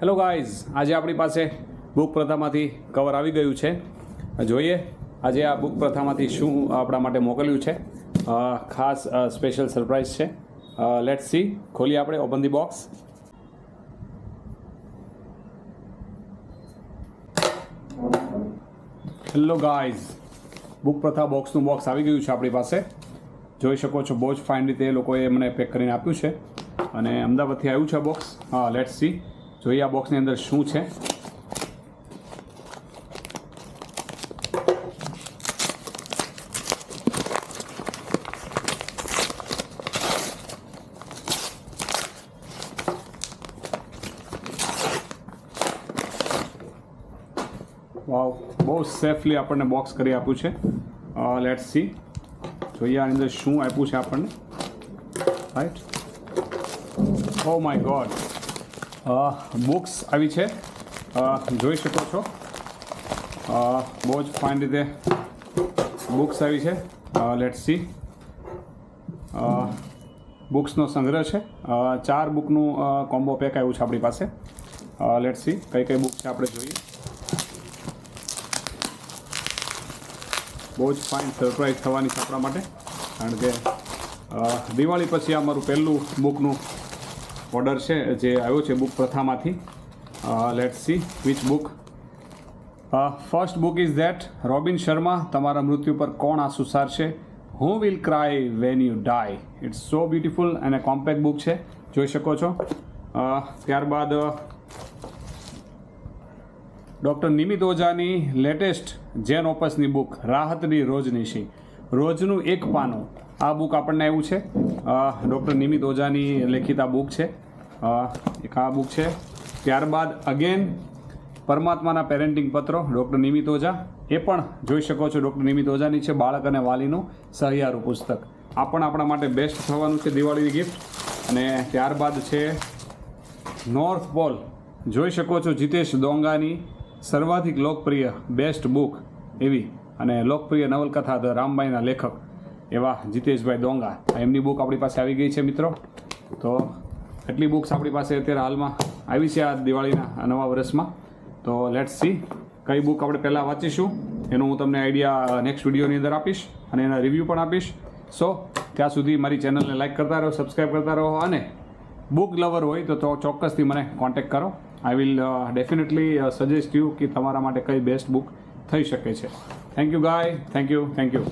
Hello guys, આજે આપણી પાસે બુક પ્રથામાંથી કવર આવી ગયું છે. જોઈએ આજે આ બુક પ્રથામાંથી શું આપણા માટે મોકલ્યું છે. ખાસ સ્પેશિયલ સરપ્રાઈઝ છે. Let's see. ખોલીએ આપણે. Open the box. Hello guys, book પ્રથા બોક્સનું બોક્સ આવી ગયું છે આપણી પાસે. જોઈ શકો છો, બહુ જ ફાઇન રીતે એ લોકોએ મને પેક કરીને આપ્યું છે અને અમદાવાદથી આવ્યું છે આ બોક્સ. Let's see. જોઈએ આ બોક્સની અંદર શું છે. વાવ, બહુ સેફલી આપણને બોક્સ કરી આપ્યું છે. Let's see. જોઈએ આની અંદર શું આપ્યું છે આપણને. Right. Oh my God, books આવી છે. જોઈ શકો છો, બહુ જ ફાઇન રીતે બુક્સ આવી છે. Let's see. બુક્સનો સંગ્રહ છે. 4 બુકનું કોમ્બો પેક આવ્યું છે આપણી પાસે. લેટ્સ સી કઈ કઈ બુક છે આપણે જોઈએ. બહુ જ ફાઇન સરપ્રાઈઝ થવાની છે આપણા માટે, કારણ કે દિવાળી પછી આ મારું પહેલું બુકનું ઓર્ડર છે જે આવ્યો છે બુક પ્રથામાંથી. Let's see which book. First book is that Robin Sharma, તમારા મૃત્યુ પર કોણ આંસુ સારશે, who will cry when you die. It's so beautiful અને કોમ્પેક્ટ બુક છે, જોઈ શકો છો. ત્યારબાદ ડૉક્ટર નિમિત ઓઝાની લેટેસ્ટ જેન ઓપસની બુક રાહતની રોજનીશી, રોજનું એક પાનું. આ બુક આપણને આવ્યું છે. ડૉક્ટર નિમિત ઓઝાની લેખિત આ બુક છે. એક આ બુક છે. ત્યારબાદ અગેન પરમાત્માના પેરેન્ટિંગ પત્રો, ડૉક્ટર નિમિત ઓઝા. એ પણ જોઈ શકો છો ડૉક્ટર નિમિત ઓઝાની છે, બાળક અને વાલીનું સહિયારું પુસ્તક. આ પણ આપણા માટે બેસ્ટ થવાનું છે દિવાળીની ગિફ્ટ. અને ત્યારબાદ છે નોર્થ પોલ. જોઈ શકો છો જીતેશ દોંગાની સર્વાધિક લોકપ્રિય બેસ્ટ બુક એવી અને લોકપ્રિય નવલકથા ધ રામબાઈના લેખક એવા જીતેશભાઈ દોંગા. એમની બુક આપણી પાસે આવી ગઈ છે મિત્રો. તો એટલી બુક્સ આપણી પાસે અત્યારે હાલમાં આવી છે આ દિવાળીના નવા વર્ષમાં. તો લેટ્સ સી કઈ બુક આપણે પહેલાં વાંચીશું એનું હું તમને આઈડિયા નેક્સ્ટ વિડીયોની અંદર આપીશ અને એના રિવ્યૂ પણ આપીશ. સો ત્યાં સુધી મારી ચેનલને લાઇક કરતા રહો, સબસ્ક્રાઈબ કરતા રહો અને બુક લવર હોય તો ચોક્કસથી મને કોન્ટેક્ટ કરો. I will definitely suggest you કે તમારા માટે કઈ બેસ્ટ બુક થઈ શકે છે. Thank you guys. Thank you.